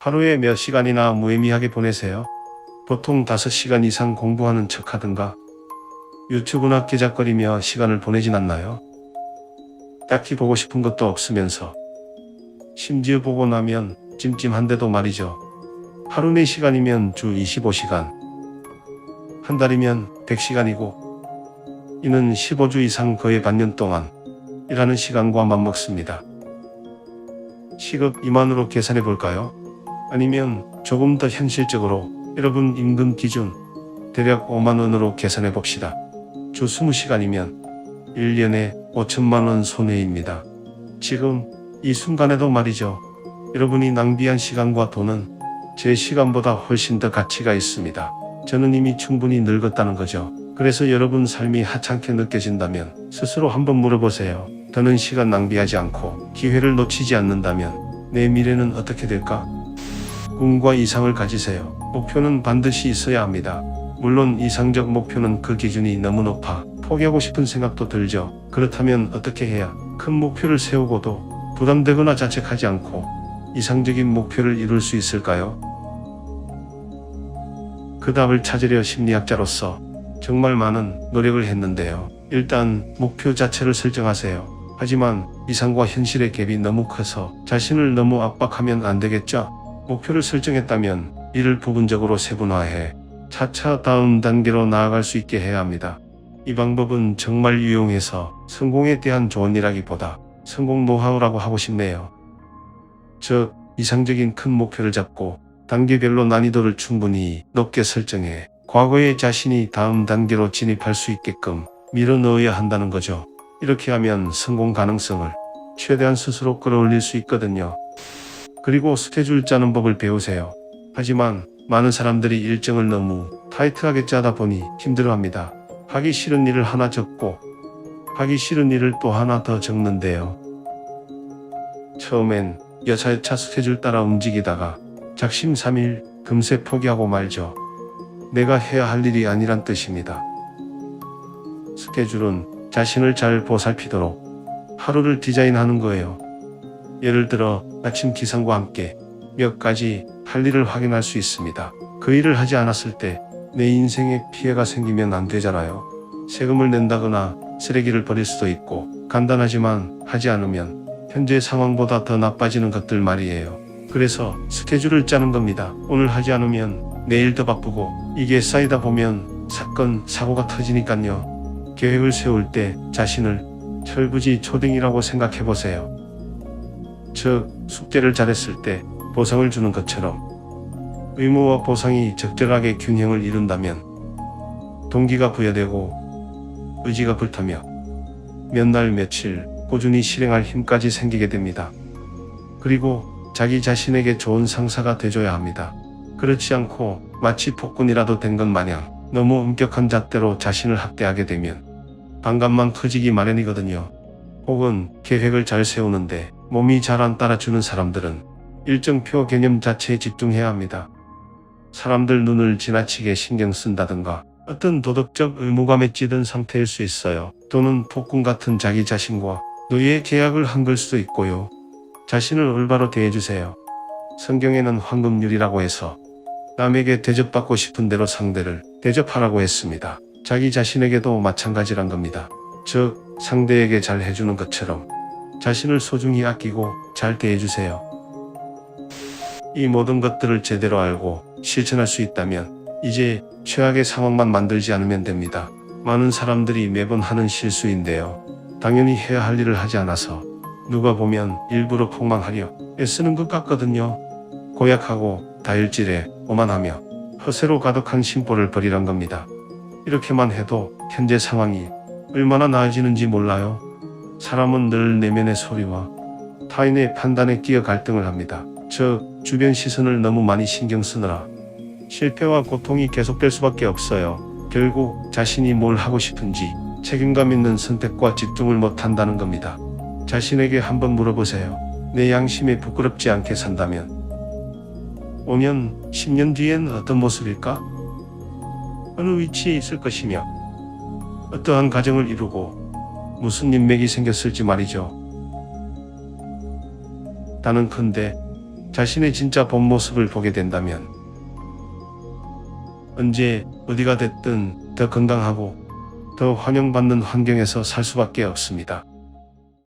하루에 몇 시간이나 무의미하게 보내세요? 보통 5시간 이상 공부하는 척 하든가 유튜브나 깨작거리며 시간을 보내진 않나요? 딱히 보고 싶은 것도 없으면서 심지어 보고 나면 찜찜한데도 말이죠. 하루 4시간이면 주 25시간, 한 달이면 100시간이고 이는 15주 이상 거의 반년 동안 일하는 시간과 맞먹습니다. 시급 2만으로 계산해 볼까요? 아니면 조금 더 현실적으로 여러분 임금 기준 대략 5만원으로 계산해 봅시다. 주 20시간이면 1년에 5천만원 손해입니다. 지금 이 순간에도 말이죠. 여러분이 낭비한 시간과 돈은 제 시간보다 훨씬 더 가치가 있습니다. 저는 이미 충분히 늙었다는 거죠. 그래서 여러분 삶이 하찮게 느껴진다면 스스로 한번 물어보세요. 더는 시간 낭비하지 않고 기회를 놓치지 않는다면 내 미래는 어떻게 될까? 꿈과 이상을 가지세요. 목표는 반드시 있어야 합니다. 물론 이상적 목표는 그 기준이 너무 높아 포기하고 싶은 생각도 들죠. 그렇다면 어떻게 해야 큰 목표를 세우고도 부담되거나 자책하지 않고 이상적인 목표를 이룰 수 있을까요? 그 답을 찾으려 심리학자로서 정말 많은 노력을 했는데요. 일단 목표 자체를 설정하세요. 하지만 이상과 현실의 갭이 너무 커서 자신을 너무 압박하면 안 되겠죠? 목표를 설정했다면 이를 부분적으로 세분화해 차차 다음 단계로 나아갈 수 있게 해야 합니다. 이 방법은 정말 유용해서 성공에 대한 조언이라기보다 성공 노하우라고 하고 싶네요. 즉, 이상적인 큰 목표를 잡고 단계별로 난이도를 충분히 높게 설정해 과거의 자신이 다음 단계로 진입할 수 있게끔 밀어넣어야 한다는 거죠. 이렇게 하면 성공 가능성을 최대한 스스로 끌어올릴 수 있거든요. 그리고 스케줄 짜는 법을 배우세요. 하지만 많은 사람들이 일정을 너무 타이트하게 짜다 보니 힘들어합니다. 하기 싫은 일을 하나 적고 하기 싫은 일을 또 하나 더 적는데요. 처음엔 여차여차 스케줄 따라 움직이다가 작심삼일 금세 포기하고 말죠. 내가 해야 할 일이 아니란 뜻입니다. 스케줄은 자신을 잘 보살피도록 하루를 디자인하는 거예요. 예를 들어 아침 기상과 함께 몇 가지 할 일을 확인할 수 있습니다. 그 일을 하지 않았을 때 내 인생에 피해가 생기면 안 되잖아요. 세금을 낸다거나 쓰레기를 버릴 수도 있고 간단하지만 하지 않으면 현재 상황보다 더 나빠지는 것들 말이에요. 그래서 스케줄을 짜는 겁니다. 오늘 하지 않으면 내일 더 바쁘고 이게 쌓이다 보면 사건, 사고가 터지니깐요. 계획을 세울 때 자신을 철부지 초딩이라고 생각해보세요. 즉, 숙제를 잘했을 때 보상을 주는 것처럼 의무와 보상이 적절하게 균형을 이룬다면 동기가 부여되고 의지가 불타며 몇 날 며칠 꾸준히 실행할 힘까지 생기게 됩니다. 그리고 자기 자신에게 좋은 상사가 돼줘야 합니다. 그렇지 않고 마치 폭군이라도 된 것 마냥 너무 엄격한 잣대로 자신을 학대하게 되면 반감만 커지기 마련이거든요. 혹은 계획을 잘 세우는데 몸이 잘 안 따라주는 사람들은 일정표 개념 자체에 집중해야 합니다. 사람들 눈을 지나치게 신경 쓴다든가 어떤 도덕적 의무감에 찌든 상태일 수 있어요. 또는 폭군 같은 자기 자신과 노예 계약을 한 걸 수도 있고요. 자신을 올바로 대해주세요. 성경에는 황금률이라고 해서 남에게 대접받고 싶은 대로 상대를 대접하라고 했습니다. 자기 자신에게도 마찬가지란 겁니다. 즉, 상대에게 잘 해주는 것처럼 자신을 소중히 아끼고 잘 대해주세요. 이 모든 것들을 제대로 알고 실천할 수 있다면 이제 최악의 상황만 만들지 않으면 됩니다. 많은 사람들이 매번 하는 실수인데요. 당연히 해야 할 일을 하지 않아서 누가 보면 일부러 폭망하려 애쓰는 것 같거든요. 고약하고 다혈질에 오만하며 허세로 가득한 심보를 버리란 겁니다. 이렇게만 해도 현재 상황이 얼마나 나아지는지 몰라요. 사람은 늘 내면의 소리와 타인의 판단에 끼어 갈등을 합니다. 즉, 주변 시선을 너무 많이 신경 쓰느라 실패와 고통이 계속될 수밖에 없어요. 결국 자신이 뭘 하고 싶은지 책임감 있는 선택과 집중을 못한다는 겁니다. 자신에게 한번 물어보세요. 내 양심에 부끄럽지 않게 산다면 5년, 10년 뒤엔 어떤 모습일까? 어느 위치에 있을 것이며 어떠한 가정을 이루고 무슨 인맥이 생겼을지 말이죠. 단언컨대 자신의 진짜 본 모습을 보게 된다면 언제 어디가 됐든 더 건강하고 더 환영받는 환경에서 살 수밖에 없습니다.